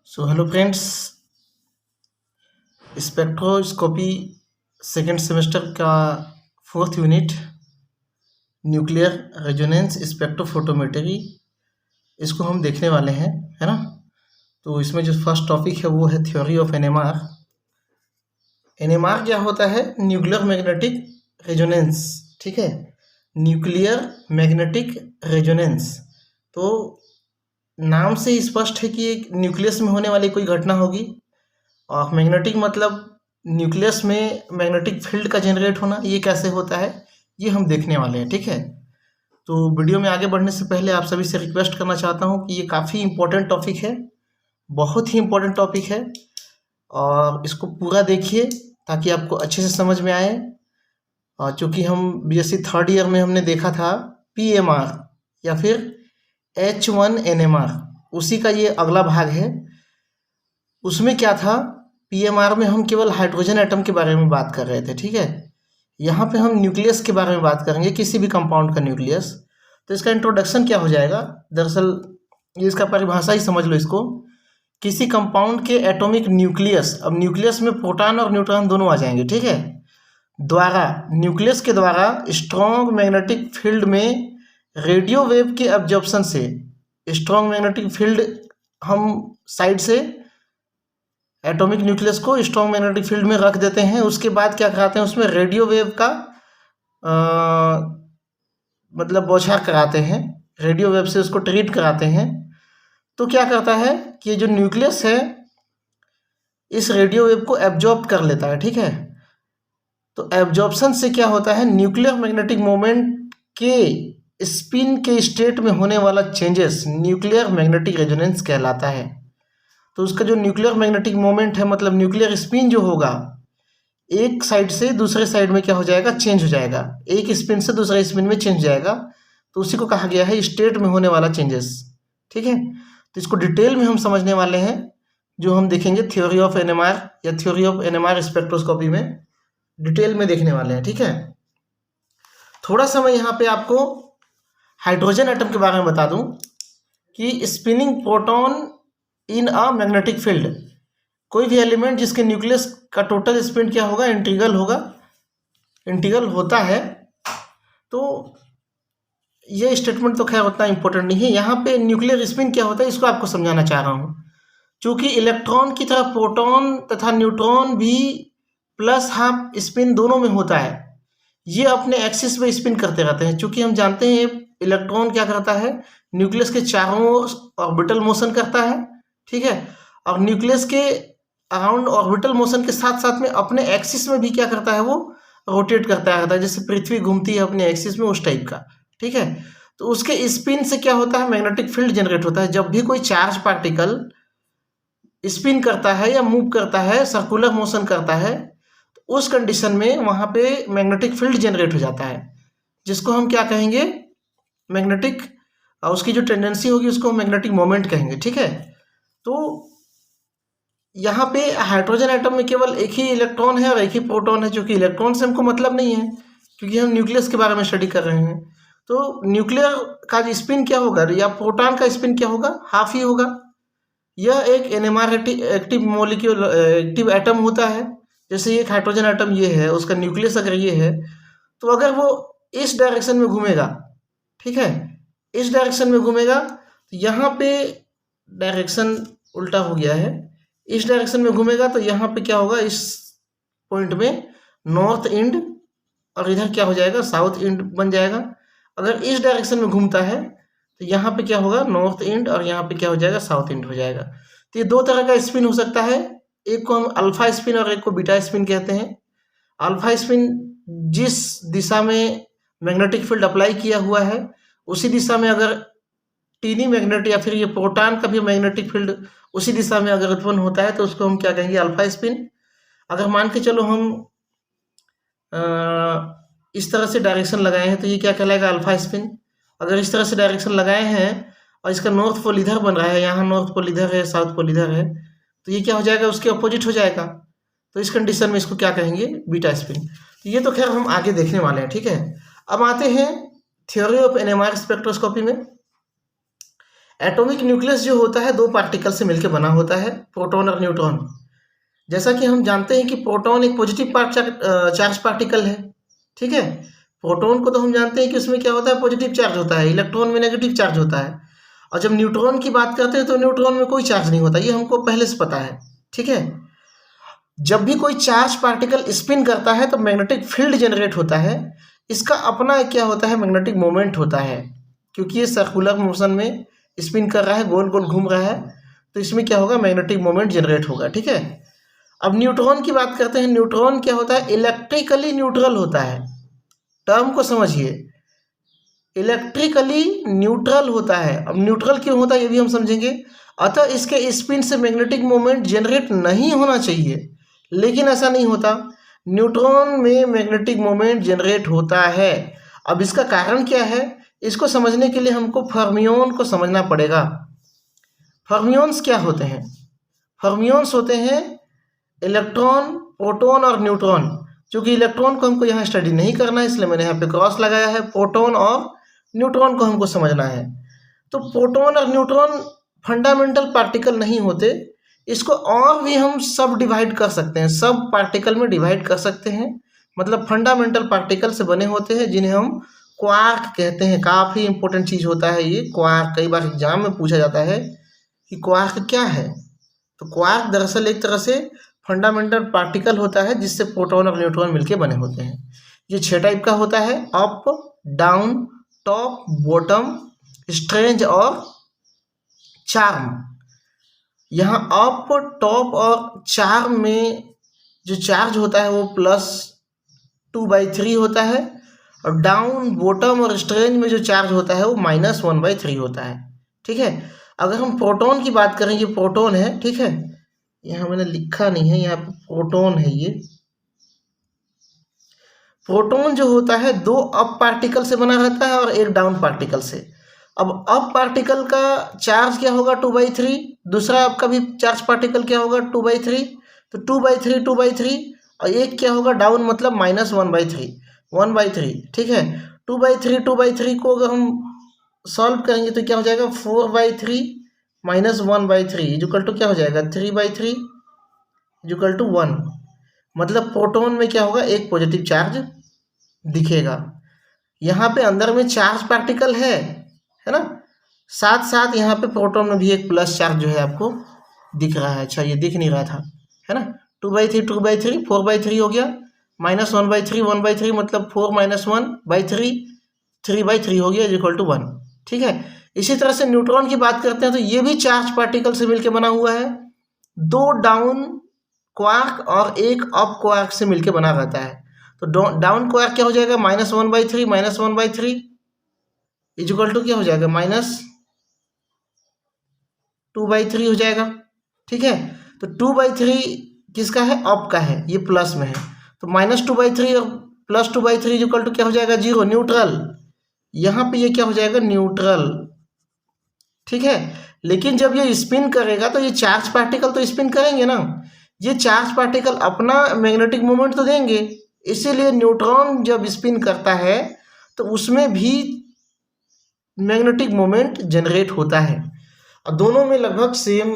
सो hello friends, spectroscopy second semester का fourth unit nuclear resonance spectrophotometry इसको हम देखने वाले हैं, है ना। तो इसमें जो फर्स्ट टॉपिक है वो है थ्योरी ऑफ एनएमआर। एनएमआर क्या होता है? न्यूक्लियर मैग्नेटिक रेजोनेंस, ठीक है। न्यूक्लियर मैग्नेटिक रेजोनेंस, तो नाम से स्पष्ट है कि एक न्यूक्लियस में होने वाली कोई घटना होगी। और मैग्नेटिक मतलब न्यूक्लियस में मैग्नेटिक फील्ड का जनरेट होना। ये कैसे होता है ये हम देखने वाले हैं, ठीक है। तो वीडियो में आगे बढ़ने से पहले आप सभी से रिक्वेस्ट करना चाहता हूँ कि ये काफ़ी इम्पोर्टेंट टॉपिक है, बहुत ही इम्पोर्टेंट टॉपिक है, और इसको पूरा देखिए ताकि आपको अच्छे से समझ में आए। और चूँकि हम बीएससी थर्ड ईयर में हमने देखा था पीएमआर या फिर H1NMR, उसी का ये अगला भाग है। उसमें क्या था, पीएमआर में हम केवल हाइड्रोजन एटम के बारे में बात कर रहे थे, ठीक है। यहाँ पे हम न्यूक्लियस के बारे में बात करेंगे, किसी भी कंपाउंड का न्यूक्लियस। तो इसका इंट्रोडक्शन क्या हो जाएगा, दरअसल ये इसका परिभाषा ही समझ लो इसको। किसी कंपाउंड के एटॉमिक न्यूक्लियस, अब न्यूक्लियस में प्रोटॉन और न्यूट्रॉन दोनों आ जाएंगे, ठीक है, द्वारा न्यूक्लियस के द्वारा स्ट्रॉन्ग मैग्नेटिक फील्ड में रेडियो वेव के एब्जॉर्प्शन से, स्ट्रॉन्ग मैग्नेटिक फील्ड हम साइड से एटॉमिक न्यूक्लियस को स्ट्रॉन्ग मैग्नेटिक फील्ड में रख देते हैं। उसके बाद क्या कराते हैं, उसमें रेडियो वेव का मतलब बौछार कराते हैं, रेडियो वेव से उसको ट्रीट कराते हैं। तो क्या करता है कि ये जो न्यूक्लियस है इस रेडियो वेव को एब्जॉर्ब कर लेता है, ठीक है। तो एब्जॉर्प्शन से क्या होता है, न्यूक्लियर मैग्नेटिक मोमेंट के स्पिन के स्टेट में होने वाला चेंजेस न्यूक्लियर मैग्नेटिक रेजोनेंस कहलाता है। तो उसका जो न्यूक्लियर मैग्नेटिक मोमेंट है, मतलब न्यूक्लियर स्पिन जो होगा, एक साइड से दूसरे साइड में क्या हो जाएगा, चेंज हो जाएगा, एक स्पिन से दूसरे स्पिन में चेंज जाएगा। तो उसी को कहा गया है स्टेट में होने वाला चेंजेस, ठीक है। तो इसको डिटेल में हम समझने वाले हैं, जो हम देखेंगे थ्योरी ऑफ एनएमआर या थ्योरी ऑफ एनएमआर स्पेक्ट्रोस्कोपी में डिटेल में देखने वाले हैं, ठीक है। थोड़ा सा मैं यहाँ पे आपको हाइड्रोजन एटम के बारे में बता दूं कि spinning proton in a magnetic field, कोई भी एलिमेंट जिसके न्यूक्लियस का टोटल स्पिन क्या होगा, इंटीग्रल होगा, इंटीग्रल होता है। तो ये स्टेटमेंट तो खैर उतना इंपॉर्टेंट नहीं है। यहाँ पे न्यूक्लियर स्पिन क्या होता है इसको आपको समझाना चाह रहा हूँ। चूँकि इलेक्ट्रॉन की तरह प्रोटॉन तथा न्यूट्रॉन भी प्लस हाफ स्पिन दोनों में होता है, ये अपने एक्सिस पे स्पिन करते रहते हैं। चूँकि हम जानते हैं इलेक्ट्रॉन क्या करता है, न्यूक्लियस के चारों ओर ऑर्बिटल मोशन करता है, ठीक है। और न्यूक्लियस के अराउंड ऑर्बिटल मोशन के साथ साथ में अपने एक्सिस में भी क्या करता है, वो रोटेट करता रहता है, जैसे पृथ्वी घूमती है अपने एक्सिस में, उस टाइप का, ठीक है। तो उसके स्पिन से क्या होता है, मैग्नेटिक फील्ड जनरेट होता है। जब भी कोई चार्ज पार्टिकल स्पिन करता है या मूव करता है, सर्कुलर मोशन करता है, तो उस कंडीशन में वहाँ पे मैग्नेटिक फील्ड जनरेट हो जाता है, जिसको हम क्या कहेंगे, मैग्नेटिक, उसकी जो टेंडेंसी होगी उसको हम मैग्नेटिक मोमेंट कहेंगे, ठीक है। तो यहाँ पे हाइड्रोजन एटम में केवल एक ही इलेक्ट्रॉन है और एक ही प्रोटॉन है, जो कि इलेक्ट्रॉन से हमको मतलब नहीं है क्योंकि हम न्यूक्लियस के बारे में स्टडी कर रहे हैं। तो न्यूक्लियर का स्पिन क्या होगा या प्रोटॉन का स्पिन क्या होगा, हाफ ही होगा। यह एक NMR active molecule active atom होता है। जैसे एक हाइड्रोजन एटम ये है, उसका न्यूक्लियस अगर ये है, तो अगर वो इस डायरेक्शन में घूमेगा, ठीक है, इस डायरेक्शन में घूमेगा, तो यहाँ पे डायरेक्शन उल्टा हो गया है, इस डायरेक्शन में घूमेगा तो यहाँ पे क्या होगा, इस पॉइंट में नॉर्थ इंड और इधर क्या हो जाएगा, साउथ इंड बन जाएगा। अगर इस डायरेक्शन में घूमता है तो यहाँ पे क्या होगा, नॉर्थ इंड, और यहाँ पे क्या हो जाएगा, साउथ इंड हो जाएगा। तो ये दो तरह का स्पिन हो सकता है, एक को हम अल्फा स्पिन और एक को बीटा स्पिन कहते हैं। अल्फा स्पिन जिस दिशा में मैग्नेटिक फील्ड अप्लाई किया हुआ है उसी दिशा में अगर टीनी मैग्नेट या फिर ये प्रोटॉन का भी मैग्नेटिक फील्ड उसी दिशा में अगर उत्पन्न होता है तो उसको हम क्या कहेंगे, अल्फा स्पिन। अगर मान के चलो हम इस तरह से डायरेक्शन लगाए हैं तो ये क्या कहलाएगा, अल्फा स्पिन। अगर इस तरह से डायरेक्शन लगाए हैं और इसका नॉर्थ पोल इधर बन रहा है, यहाँ नॉर्थ पोल इधर है, साउथ पोल इधर है, तो ये क्या हो जाएगा, उसके अपोजिट हो जाएगा। तो इस कंडीशन में इसको क्या कहेंगे, बीटा स्पिन। तो ये तो खैर हम आगे देखने वाले हैं, ठीक है। अब आते हैं थ्योरी ऑफ एनएमआर स्पेक्ट्रोस्कोपी में। एटॉमिक न्यूक्लियस जो होता है दो पार्टिकल से मिलकर बना होता है, प्रोटॉन और न्यूट्रॉन। जैसा कि हम जानते हैं कि प्रोटॉन एक पॉजिटिव चार्ज पार्टिकल है, ठीक है। प्रोटॉन को तो हम जानते हैं कि उसमें क्या होता है, पॉजिटिव चार्ज होता है, इलेक्ट्रॉन में नेगेटिव चार्ज होता है। और जब न्यूट्रॉन की बात करते हैं तो न्यूट्रॉन में कोई चार्ज नहीं होता, ये हमको पहले से पता है, ठीक है। जब भी कोई चार्ज पार्टिकल स्पिन करता है तो मैग्नेटिक फील्ड जनरेट होता है। इसका अपना क्या होता है, मैग्नेटिक मोमेंट होता है, क्योंकि ये सर्कुलर मोशन में स्पिन कर रहा है, गोल गोल घूम रहा है, तो इसमें क्या होगा, मैग्नेटिक मोमेंट जनरेट होगा, ठीक है। अब न्यूट्रॉन की बात करते हैं। न्यूट्रॉन क्या होता है, इलेक्ट्रिकली न्यूट्रल होता है। टर्म को समझिए, इलेक्ट्रिकली न्यूट्रल होता है। अब न्यूट्रल क्यों होता है ये भी हम समझेंगे। अतः इसके स्पिन से मैग्नेटिक मोमेंट जनरेट नहीं होना चाहिए, लेकिन ऐसा नहीं होता। न्यूट्रॉन में मैग्नेटिक मोमेंट जनरेट होता है। अब इसका कारण क्या है, इसको समझने के लिए हमको फर्मियोन को समझना पड़ेगा। फर्मियोन्स क्या होते हैं, फर्मियोन्स होते हैं इलेक्ट्रॉन, प्रोटॉन और न्यूट्रॉन। क्योंकि इलेक्ट्रॉन को हमको यहाँ स्टडी नहीं करना है, इसलिए मैंने यहाँ पे क्रॉस लगाया है। प्रोटॉन और न्यूट्रॉन को हमको समझना है। तो प्रोटॉन और न्यूट्रॉन फंडामेंटल पार्टिकल नहीं होते, इसको और भी हम सब डिवाइड कर सकते हैं, सब पार्टिकल में डिवाइड कर सकते हैं। मतलब फंडामेंटल पार्टिकल से बने होते हैं, जिन्हें हम क्वार्क कहते हैं। काफ़ी इंपॉर्टेंट चीज़ होता है ये क्वार्क, कई बार एग्जाम में पूछा जाता है कि क्वार्क क्या है। तो क्वार्क दरअसल एक तरह से फंडामेंटल पार्टिकल होता है, जिससे प्रोटॉन और न्यूट्रॉन मिलके बने होते हैं। ये 6 टाइप का होता है, up, down, top, bottom, strange और चार्म। यहाँ अप, टॉप और चार्म में जो चार्ज होता है वो +2/3 होता है, और डाउन, बॉटम और स्ट्रेंज में जो चार्ज होता है वो -1/3 होता है, ठीक है। अगर हम प्रोटॉन की बात करें, ये प्रोटॉन है, ठीक है। यहाँ मैंने लिखा नहीं है, यहाँ पे प्रोटॉन है। ये प्रोटॉन जो होता है 2 अप पार्टिकल से बना रहता है और 1 डाउन पार्टिकल से। अब अप पार्टिकल का चार्ज क्या होगा, 2/3। दूसरा आपका भी चार्ज पार्टिकल क्या होगा, 2/3। तो 2/3 और एक क्या होगा डाउन, मतलब -1/3, ठीक है। 2/3 को अगर हम सॉल्व करेंगे तो क्या हो जाएगा, 4/3 -1/3 इक्वल टू क्या हो जाएगा, 3/3 इक्वल टू 1। मतलब प्रोटॉन में क्या होगा, एक पॉजिटिव चार्ज दिखेगा। यहाँ पे अंदर में चार्ज पार्टिकल है ना, साथ साथ यहाँ पे प्रोटॉन में भी एक प्लस चार्ज जो है आपको दिख रहा है। अच्छा, ये दिख नहीं रहा था, है ना। 2/3 4/3 हो गया, -1/3 1/3, मतलब 4 - 1/3 3/3 हो गया इक्वल टू 1, ठीक है। इसी तरह से न्यूट्रॉन की बात करते हैं तो ये भी चार्ज पार्टिकल से मिलकर बना हुआ है। 2 डाउन क्वार्क और 1 अप क्वार्क से मिलकर बना रहता है। तो डाउन क्वार्क क्या हो जाएगा, -1/3 इक्वल टू क्या हो जाएगा, -2/3 हो जाएगा, ठीक है। तो 2/3 किसका है, अप का है, ये प्लस में है। तो -2/3 और +2/3 इक्वल टू क्या हो जाएगा, 0, न्यूट्रल। यहाँ पे ये क्या हो जाएगा, न्यूट्रल, ठीक है। लेकिन जब ये स्पिन करेगा तो ये चार्ज पार्टिकल तो स्पिन करेंगे ना, ये चार्ज पार्टिकल अपना मैग्नेटिक मोमेंट तो देंगे। इसीलिए न्यूट्रॉन जब स्पिन करता है तो उसमें भी मैग्नेटिक मोमेंट जनरेट होता है, और दोनों में लगभग सेम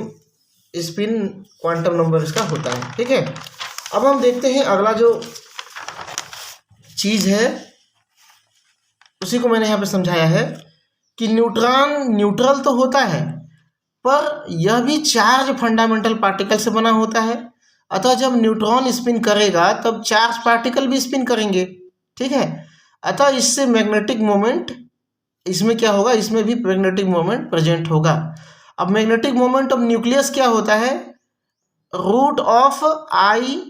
स्पिन क्वांटम नंबर इसका होता है, ठीक है। अब हम देखते हैं अगला जो चीज़ है, उसी को मैंने यहाँ पे समझाया है कि न्यूट्रॉन न्यूट्रल तो होता है, पर यह भी चार्ज फंडामेंटल पार्टिकल से बना होता है। अतः जब न्यूट्रॉन स्पिन करेगा तब चार्ज पार्टिकल भी स्पिन करेंगे, ठीक है। अतः इससे मैग्नेटिक मोमेंट, इसमें क्या होगा, इसमें भी मैग्नेटिक मोमेंट प्रेजेंट होगा। अब मैग्नेटिक मोमेंट ऑफ न्यूक्लियस क्या होता है, √i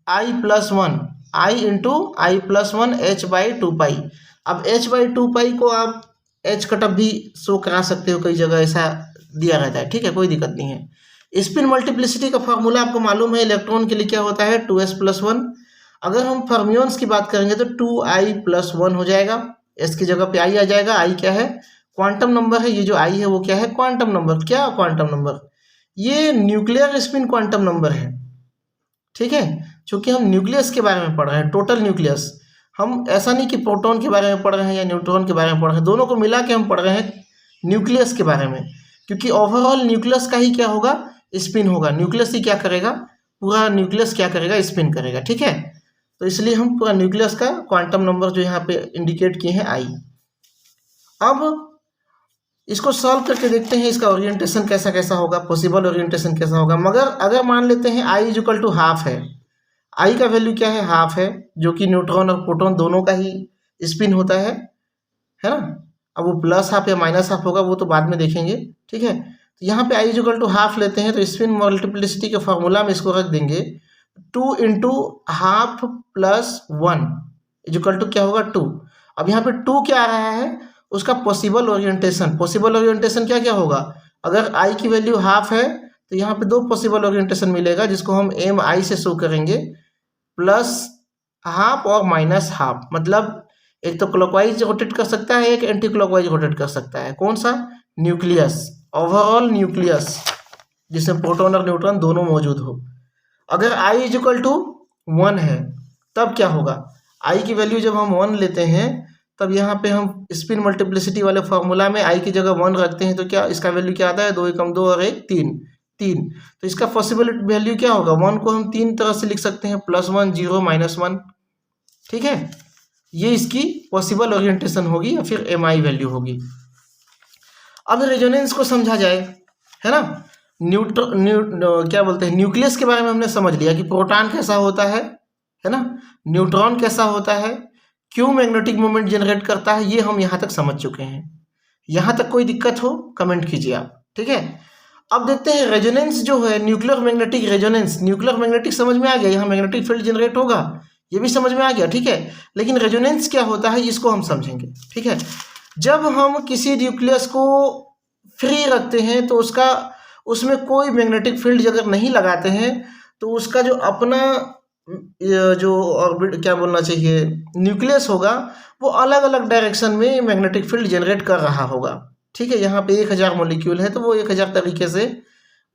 +1 i × i +1 h/2π। अब h/2π को आप h कटअप भी शो करा सकते हो, कई जगह ऐसा दिया रहता है, ठीक है, कोई दिक्कत नहीं है। स्पिन मल्टीप्लिसिटी का फॉर्मूला आपको मालूम है, इलेक्ट्रॉन के लिए क्या होता है, 2s + 1। अगर हम फर्मियोन्स की बात करेंगे तो 2i + 1 हो जाएगा, s की जगह पे i आ जाएगा। i क्या है, क्वांटम नंबर है। ये जो i है वो क्या है, क्वांटम नंबर। क्या क्वांटम नंबर, ये न्यूक्लियर स्पिन क्वांटम नंबर है, ठीक है। चूँकि हम न्यूक्लियस के बारे में पढ़ रहे हैं, टोटल न्यूक्लियस, हम ऐसा नहीं कि प्रोटॉन के बारे में पढ़ रहे हैं या न्यूट्रॉन के बारे में पढ़ रहे हैं, दोनों को मिला के हम पढ़ रहे हैं न्यूक्लियस के बारे में। क्योंकि ओवरऑल न्यूक्लियस का ही क्या होगा, स्पिन होगा। न्यूक्लियस ही क्या करेगा, पूरा न्यूक्लियस क्या करेगा, स्पिन करेगा। ठीक है, तो इसलिए हम पूरा न्यूक्लियस का क्वांटम नंबर जो यहाँ पे इंडिकेट किए हैं आई। अब इसको सॉल्व करके देखते हैं इसका ओरिएंटेशन कैसा कैसा होगा, पॉसिबल ओरिएंटेशन कैसा होगा। मगर अगर मान लेते हैं I is equal to half है, आई का वैल्यू क्या है, हाफ है, जो कि न्यूट्रॉन और प्रोटॉन दोनों का ही स्पिन होता है ना। अब वो प्लस हाफ या माइनस हाफ होगा वो तो बाद में देखेंगे। ठीक है, तो यहाँ पे I is equal to half लेते हैं, तो स्पिन मल्टीप्लिसिटी के फॉर्मूला में इसको रख देंगे 2 into half plus 1 is equal to क्या होगा 2। अब यहाँ पे 2 क्या आ रहा है, उसका पॉसिबल ओरिएंटेशन। पॉसिबल ओरिएंटेशन क्या क्या होगा, अगर आई की वैल्यू हाफ है तो यहाँ पे 2 पॉसिबल ओरिएंटेशन मिलेगा, जिसको हम एम आई से शो करेंगे, प्लस हाफ और माइनस हाफ। मतलब एक तो क्लॉकवाइज रोटेट कर सकता है, एक एंटी क्लॉकवाइज रोटेट कर सकता है। कौन सा, न्यूक्लियस, ओवरऑल न्यूक्लियस, जिसमें प्रोटॉन और न्यूट्रॉन दोनों मौजूद हो। अगर आई इज इक्वल टू 1 है तब क्या होगा, आई की वैल्यू जब हम 1 लेते हैं तब यहाँ पे हम स्पिन मल्टीप्लिसिटी वाले फॉर्मूला में आई की जगह 1 रखते हैं, तो क्या इसका वैल्यू क्या आता है, 2 एकम 2 और 1 3 3। तो इसका पॉसिबल वैल्यू क्या होगा, 1 को हम 3 तरह से लिख सकते हैं, +1 0 -1। ठीक है, ये इसकी पॉसिबल ओरिएंटेशन होगी या फिर एम आई वैल्यू होगी। अब रेजोनेंस को समझा जाए, है ना। क्या बोलते हैं, न्यूक्लियस के बारे में हमने समझ लिया कि प्रोटॉन कैसा होता है ना, न्यूट्रॉन कैसा होता है, क्यों मैग्नेटिक मोमेंट जनरेट करता है, ये हम यहाँ तक समझ चुके हैं। यहाँ तक कोई दिक्कत हो कमेंट कीजिए आप। ठीक है, अब देखते हैं रेजोनेंस जो है, nuclear magnetic resonance. Nuclear magnetic समझ में आ गया, यहाँ मैग्नेटिक फील्ड जनरेट होगा, ये भी समझ में आ गया। ठीक है, लेकिन रेजोनेंस क्या होता है इसको हम समझेंगे। ठीक है, जब हम किसी न्यूक्लियस को फ्री रखते हैं तो उसमें कोई मैग्नेटिक फील्ड अगर नहीं लगाते हैं तो उसका जो अपना जो ऑर्बिट क्या बोलना चाहिए, न्यूक्लियस होगा, वो अलग अलग डायरेक्शन में मैग्नेटिक फील्ड जनरेट कर रहा होगा। ठीक है, यहाँ पे 1000 मॉलिक्यूल है तो वो 1000 तरीके से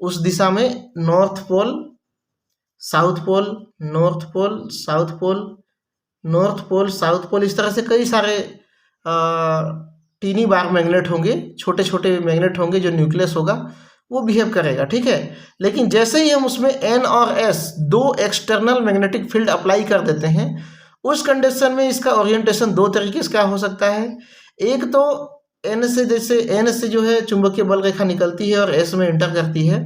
उस दिशा में north pole, south pole, north pole, south pole, north pole, south pole, इस तरह से कई सारे टीनी बार मैग्नेट होंगे, छोटे छोटे मैग्नेट होंगे, जो न्यूक्लियस होगा वो बिहेव करेगा। ठीक है, लेकिन जैसे ही हम उसमें एन और S 2 external magnetic field apply कर देते हैं, उस कंडीशन में इसका ओरिएंटेशन 2 तरीके से क्या हो सकता है। एक तो एन से, जैसे एन से जो है चुंबकीय बल रेखा निकलती है और एस में इंटर करती है,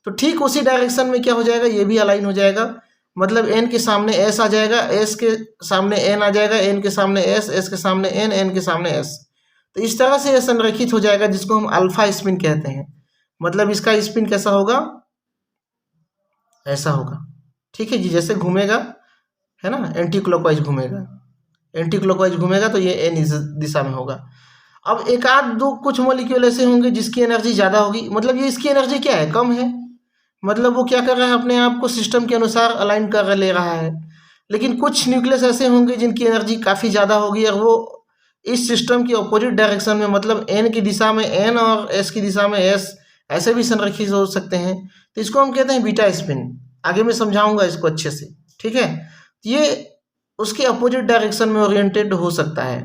तो ठीक उसी डायरेक्शन में क्या हो जाएगा, ये भी अलाइन हो जाएगा। मतलब एन के सामने एस आ जाएगा, एस के सामने एन आ जाएगा, एन के सामने एस, एस के सामने एन, एन के सामने एस। तो इस तरह से यह संरेखित हो जाएगा, जिसको हम अल्फा स्पिन कहते हैं। मतलब इसका स्पिन कैसा होगा, ऐसा होगा। ठीक है जी, जैसे घूमेगा, है ना, एंटी क्लॉकवाइज घूमेगा, एंटी क्लॉकवाइज घूमेगा तो ये एन इस दिशा में होगा। अब एक आध दो कुछ मॉलिक्यूल ऐसे होंगे जिसकी एनर्जी ज़्यादा होगी, मतलब ये इसकी एनर्जी क्या है, कम है, मतलब वो क्या कर रहा है, अपने आप को सिस्टम के अनुसार अलाइन कर ले रहा है। लेकिन कुछ न्यूक्लियस ऐसे होंगे जिनकी एनर्जी काफ़ी ज़्यादा होगी और वो इस सिस्टम की अपोजिट डायरेक्शन में, मतलब एन की दिशा में एन और एस की दिशा में एस, ऐसे भी संरक्षित हो सकते हैं। तो इसको हम कहते हैं बीटा स्पिन। आगे मैं समझाऊंगा इसको अच्छे से। ठीक है, ये उसके अपोजिट डायरेक्शन में ओरिएंटेड हो सकता है।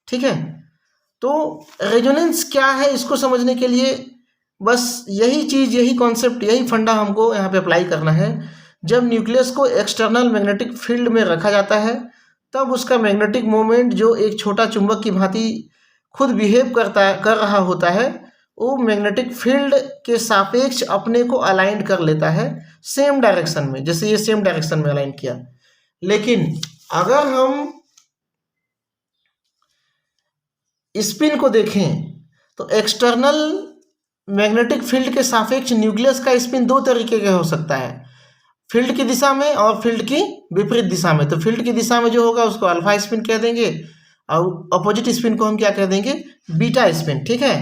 ठीक है, तो रेजोनेंस क्या है इसको समझने के लिए बस यही चीज़, यही कॉन्सेप्ट, यही फंडा हमको यहाँ पे अप्लाई करना है। जब न्यूक्लियस को एक्सटर्नल मैग्नेटिक फील्ड में रखा जाता है तब उसका मैग्नेटिक मोमेंट जो एक छोटा चुंबक की भांति खुद बिहेव कर रहा होता है, वो मैग्नेटिक फील्ड के सापेक्ष अपने को अलाइन कर लेता है सेम डायरेक्शन में, जैसे ये सेम डायरेक्शन में अलाइन किया। लेकिन अगर हम स्पिन को देखें तो एक्सटर्नल मैग्नेटिक फील्ड के सापेक्ष न्यूक्लियस का स्पिन 2 तरीके का हो सकता है, फील्ड की दिशा में और फील्ड की विपरीत दिशा में। तो फील्ड की दिशा में जो होगा उसको अल्फा स्पिन कह देंगे और अपोजिट स्पिन को हम क्या कह देंगे, बीटा स्पिन। ठीक है,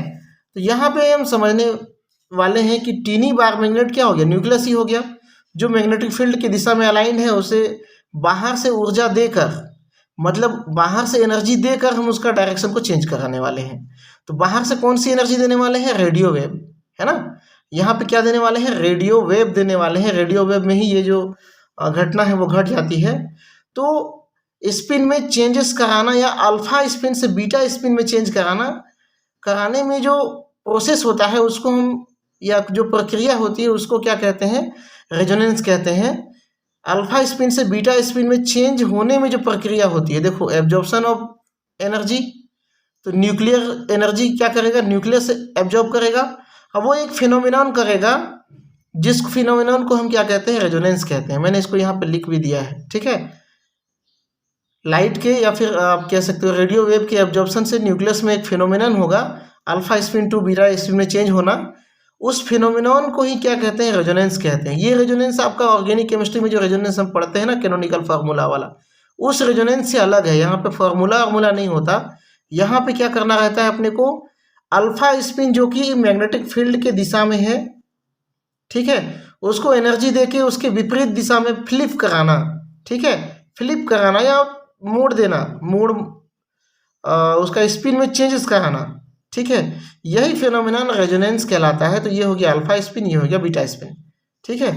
तो यहाँ पे हम समझने वाले हैं कि टीनी बार मैग्नेट क्या हो गया, न्यूक्लियस ही हो गया। जो मैग्नेटिक फील्ड की दिशा में अलाइन है उसे बाहर से ऊर्जा देकर, मतलब बाहर से एनर्जी देकर हम उसका डायरेक्शन को चेंज कराने वाले हैं। तो बाहर से कौन सी एनर्जी देने वाले हैं, रेडियो वेव, है ना। यहाँ पे क्या देने वाले हैं, रेडियो वेव देने वाले हैं। रेडियो वेव में ही ये जो घटना है वो घट जाती है। तो स्पिन में चेंजेस कराना या अल्फा स्पिन से बीटा स्पिन में चेंज कराने में जो प्रोसेस होता है उसको हम, या जो प्रक्रिया होती है उसको क्या कहते हैं, रेजोनेंस कहते हैं। अल्फा स्पिन से बीटा स्पिन में चेंज होने में जो प्रक्रिया होती है, देखो एब्जॉर्प्शन ऑफ एनर्जी, तो न्यूक्लियर एनर्जी क्या करेगा, न्यूक्लियस एब्जॉर्ब करेगा। अब वो एक फिनोमिनन करेगा जिस फिनोमिनन को हम क्या कहते हैं, रेजोनेंस कहते हैं। मैंने इसको यहाँ पे लिख भी दिया है, ठीक है। लाइट के या फिर आप कह सकते हो रेडियो वेव के एब्जॉर्प्शन से न्यूक्लियस में एक फिनोमिनन होगा, alpha spin to beta spin में चेंज होना, उस फिनोमिनन को ही क्या कहते हैं, रेजोनेंस कहते हैं। ये रेजोनेंस आपका ऑर्गेनिक केमिस्ट्री में जो रेजोनेंस हम पढ़ते हैं ना, कैनोनिकल फार्मूला वाला, उस रेजोनेंस से अलग है। यहाँ पे फार्मूला नहीं होता, यहाँ पे क्या करना रहता है अपने को, अल्फा स्पिन जो कि मैग्नेटिक फील्ड के दिशा में है, ठीक है, उसको एनर्जी देके उसके विपरीत दिशा में फ्लिप कराना, ठीक है, फ्लिप कराना या मोड़ देना, उसका स्पिन में चेंजेस कराना, ठीक है, यही फिनोमिनन रेजोनेंस कहलाता है। तो ये हो गया अल्फा स्पिन, ये हो गया बीटा स्पिन, ठीक है।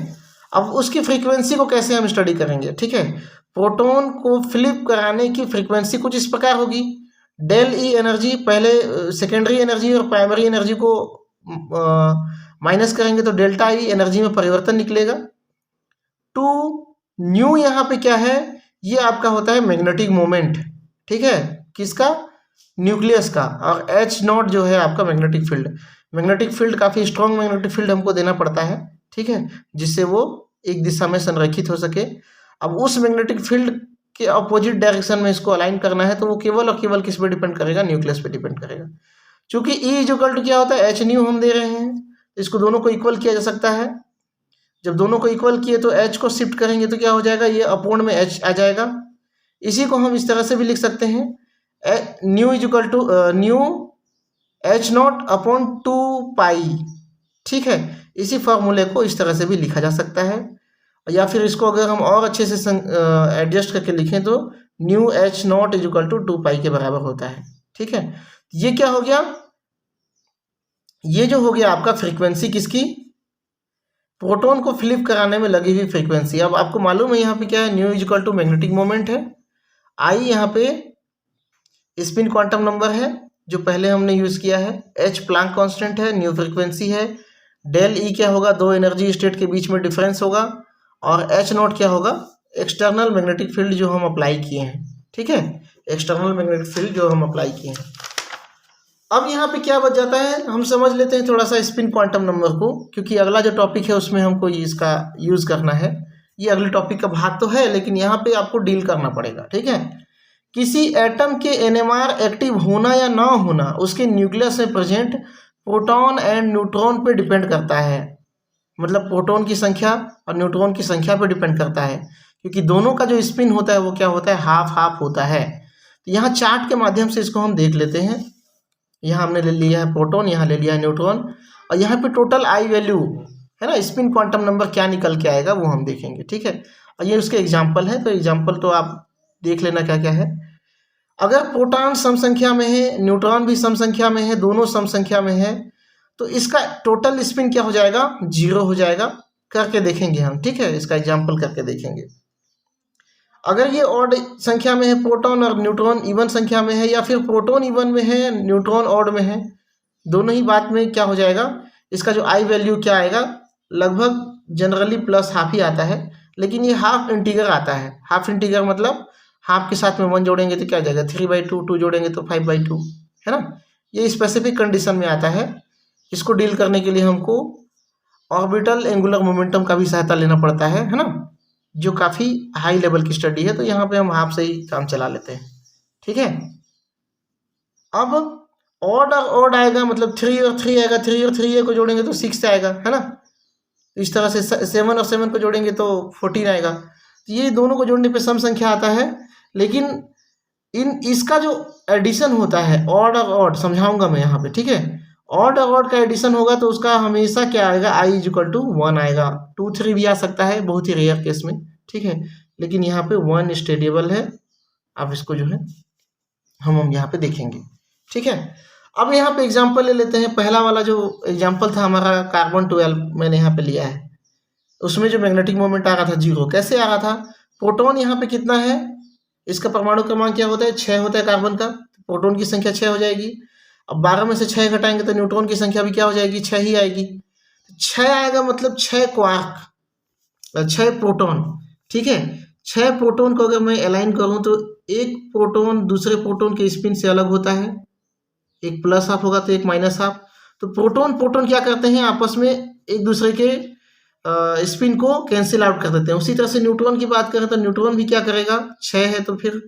अब उसकी फ्रीक्वेंसी को कैसे हम स्टडी करेंगे, ठीक है। प्रोटॉन को फ्लिप कराने की फ्रीक्वेंसी कुछ इस प्रकार होगी, डेल ई एनर्जी, पहले सेकेंडरी एनर्जी और प्राइमरी एनर्जी को माइनस करेंगे तो डेल्टा ई एनर्जी में परिवर्तन निकलेगा। टू न्यू यहाँ पे क्या है, ये आपका होता है मैग्नेटिक मोमेंट, ठीक है, किसका, न्यूक्लियस का। और एच नॉट जो है आपका मैग्नेटिक फील्ड, मैग्नेटिक फील्ड काफ़ी स्ट्रॉन्ग मैग्नेटिक फील्ड हमको देना पड़ता है, ठीक है, जिससे वो एक दिशा में संरेखित हो सके। अब उस मैग्नेटिक फील्ड के अपोजिट डायरेक्शन में इसको अलाइन करना है, तो वो केवल और केवल किस पे डिपेंड करेगा, न्यूक्लियस पे डिपेंड करेगा। चूंकि ई इक्वल टू क्या होता है, एच न्यू हम दे रहे हैं, इसको दोनों को इक्वल किया जा सकता है। जब दोनों को इक्वल किए तो एच को शिफ्ट करेंगे तो क्या हो जाएगा, ये अपूर्ण में एच आ जाएगा। इसी को हम इस तरह से भी लिख सकते हैं, nu is equal to nu H not upon 2 pi, ठीक है। इसी फॉर्मूले को इस तरह से भी लिखा जा सकता है, या फिर इसको अगर हम और अच्छे से एडजस्ट करके लिखें तो nu H not is equal to 2 pi के बराबर होता है, ठीक है। ये क्या हो गया, ये जो हो गया आपका फ्रीक्वेंसी किसकी, प्रोटॉन को फ्लिप कराने में लगी हुई फ्रीक्वेंसी। अब आपको मालूम है यहाँ पे क्या है, nu is equal to magnetic moment है, आई यहाँ पे स्पिन क्वांटम नंबर है जो पहले हमने यूज किया है, एच प्लांक कांस्टेंट है, न्यू फ्रीक्वेंसी है, डेल ई क्या होगा, दो एनर्जी स्टेट के बीच में डिफरेंस होगा, और एच नॉट क्या होगा, एक्सटर्नल मैग्नेटिक फील्ड जो हम अप्लाई किए हैं, ठीक है, एक्सटर्नल मैग्नेटिक फील्ड जो हम अप्लाई किए हैं। अब यहाँ पे क्या बच जाता है, हम समझ लेते हैं थोड़ा सा स्पिन क्वांटम नंबर को, क्योंकि अगला जो टॉपिक है उसमें हमको इसका यूज करना है। ये अगले टॉपिक का भाग तो है, लेकिन यहाँ पे आपको डील करना पड़ेगा, ठीक है। किसी एटम के एनएमआर एक्टिव होना या ना होना उसके न्यूक्लियस में प्रेजेंट प्रोटॉन एंड न्यूट्रॉन पे डिपेंड करता है, मतलब प्रोटॉन की संख्या और न्यूट्रॉन की संख्या पे डिपेंड करता है, क्योंकि दोनों का जो स्पिन होता है वो क्या होता है, हाफ हाफ होता है। तो यहाँ चार्ट के माध्यम से इसको हम देख लेते हैं। यहाँ हमने ले लिया है प्रोटॉन, यहाँ ले लिया है न्यूट्रॉन, और यहाँ पे टोटल आई वैल्यू है ना, स्पिन क्वांटम नंबर क्या निकल के आएगा वो हम देखेंगे, ठीक है। और ये उसके एग्जाम्पल है, तो एग्जाम्पल तो आप देख लेना क्या क्या है। अगर प्रोटॉन सम संख्या में है, न्यूट्रॉन भी सम संख्या में है, दोनों सम संख्या में है, तो इसका टोटल स्पिन क्या हो जाएगा, 0 हो जाएगा। करके देखेंगे हम, ठीक है, इसका एग्जाम्पल करके देखेंगे। अगर ये ऑड संख्या में है प्रोटॉन और न्यूट्रॉन इवन संख्या में है, या फिर प्रोटॉन इवन में है न्यूट्रॉन ऑड में है, दोनों ही बात में क्या हो जाएगा, इसका जो आई वैल्यू क्या आएगा, लगभग जनरली प्लस हाफ ही आता है, लेकिन ये हाफ इंटीगर आता है। हाफ इंटीगर मतलब हाफ के साथ में 1 जोड़ेंगे तो क्या हो जाएगा, 3/2, 2 जोड़ेंगे तो 5/2, है ना। ये स्पेसिफिक कंडीशन में आता है। इसको डील करने के लिए हमको ऑर्बिटल एंगुलर मोमेंटम का भी सहायता लेना पड़ता है ना, जो काफ़ी हाई लेवल की स्टडी है। तो यहाँ पे हम हाफ से ही काम चला लेते हैं, ठीक है। अब ऑड और ऑड आएगा, मतलब 3 और 3 आएगा, 3 और 3 को जोड़ेंगे तो 6 आएगा, है ना। इस तरह से 7 और 7 को जोड़ेंगे तो 14 आएगा। तो ये दोनों को जोड़ने पे सम संख्या आता है, लेकिन इसका जो एडिशन होता है ऑड और ऑड, समझाऊंगा मैं यहाँ पे, ठीक है। ऑड और ऑड का एडिशन होगा तो उसका हमेशा क्या आएगा, आई इज इक्वल टू 1 आएगा। 2, 3 भी आ सकता है बहुत ही रेयर केस में, ठीक है, लेकिन यहाँ पे 1 स्टेडेबल है। अब इसको जो है हम यहाँ पे देखेंगे, ठीक है। अब यहाँ पे एग्जाम्पल ले लेते हैं। पहला वाला जो एग्जाम्पल था हमारा कार्बन 12 मैंने यहाँ पे लिया है, उसमें जो मैग्नेटिक मोमेंट आ रहा था 0। कैसे आ रहा था, प्रोटॉन यहाँ पे कितना है, इसका परमाणु क्रमांक क्या होता है, 6 होता है कार्बन का, प्रोटॉन की संख्या 6 हो जाएगी। अब 12 में से 6 घटाएंगे तो न्यूट्रॉन की संख्या भी क्या हो जाएगी, 6 ही आएगी। 6 आएगा मतलब 6 क्वार्क, 6 प्रोटॉन, ठीक है। 6 प्रोटॉन को अगर मैं अलाइन करूं तो एक प्रोटॉन दूसरे प्रोटॉन के स्पिन से अलग होता है, एक प्लस हाफ होगा तो एक माइनस हाफ। तो प्रोटॉन प्रोटॉन क्या करते हैं, आपस में एक दूसरे के स्पिन को कैंसिल आउट कर देते हैं। उसी तरह से न्यूट्रॉन की बात करें तो न्यूट्रॉन भी क्या करेगा, 6 है तो फिर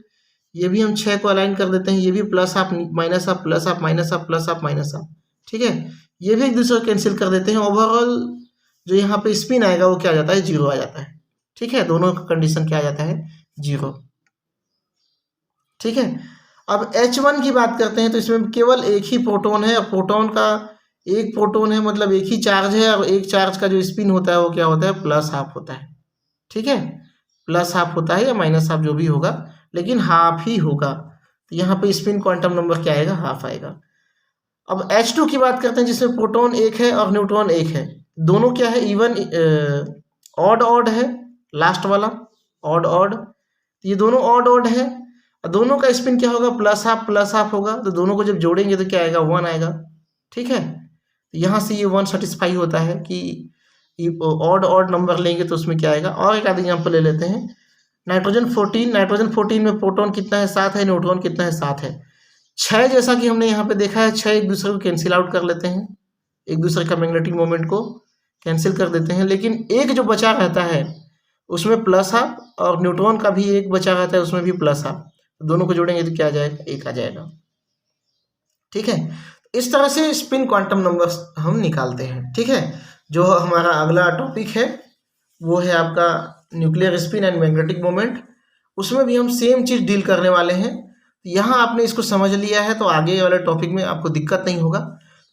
ये भी हम 6 को अलाइन कर देते हैं, ये भी plus half minus half plus half minus half plus half minus half, ठीक है। ये भी एक दूसरे को कैंसिल कर देते हैं। ओवरऑल जो यहाँ पे स्पिन आएगा वो क्या आ जाता है, 0 आ जाता है, ठीक है। दोनों का कंडीशन क्या आ जाता है, 0, ठीक है। अब H1 की बात करते हैं तो इसमें केवल एक ही प्रोटॉन है, और प्रोटॉन का एक प्रोटॉन है मतलब एक ही चार्ज है, और एक चार्ज का जो स्पिन होता है वो क्या होता है, प्लस हाफ होता है, ठीक है। प्लस हाफ होता है या माइनस हाफ जो भी होगा, लेकिन हाफ ही होगा। तो यहाँ पे स्पिन क्वांटम नंबर क्या आएगा, हाफ आएगा। अब H2 की बात करते हैं जिसमें प्रोटॉन एक है और न्यूट्रॉन एक है। दोनों क्या है, इवन ऑड ऑड है, लास्ट वाला ऑड ऑड, ये दोनों ऑड ऑड है। दोनों का स्पिन क्या होगा, प्लस हाफ होगा। तो दोनों को जब जोड़ेंगे तो क्या आएगा, 1 आएगा, ठीक है। तो यहाँ से ये 1 सेटिस्फाई होता है कि ऑड ऑड नंबर लेंगे तो उसमें क्या आएगा। और एक आध एग्जाम्पल ले लेते हैं, नाइट्रोजन 14 में प्रोटॉन कितना है, 7 है, न्यूट्रॉन कितना है, 7 है। 6 जैसा कि हमने यहाँ पे देखा है, 6 एक दूसरे को कैंसिल आउट कर लेते हैं, एक दूसरे का मैग्नेटिक मोमेंट को कैंसिल कर देते हैं, लेकिन एक जो बचा रहता है उसमें प्लस हाफ, और न्यूट्रॉन का भी एक बचा रहता है उसमें भी प्लस हाफ। दोनों को जोड़ेंगे तो क्या आ जाएगा, 1 आ जाएगा, ठीक है। इस तरह से स्पिन क्वांटम नंबर्स हम निकालते हैं, ठीक है। जो हमारा अगला टॉपिक है वो है आपका nuclear spin and magnetic moment. उसमें भी हम सेम चीज़ डील करने वाले हैं। यहाँ आपने इसको समझ लिया है तो आगे वाले टॉपिक में आपको दिक्कत नहीं होगा।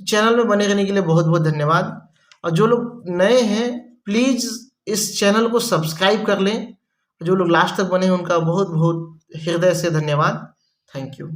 चैनल में बने रहने के लिए बहुत बहुत धन्यवाद। और जो लोग नए हैं प्लीज़ इस चैनल को सब्सक्राइब कर लें। जो लोग लास्ट तक बने हैं उनका बहुत बहुत हृदय से धन्यवाद। Thank you.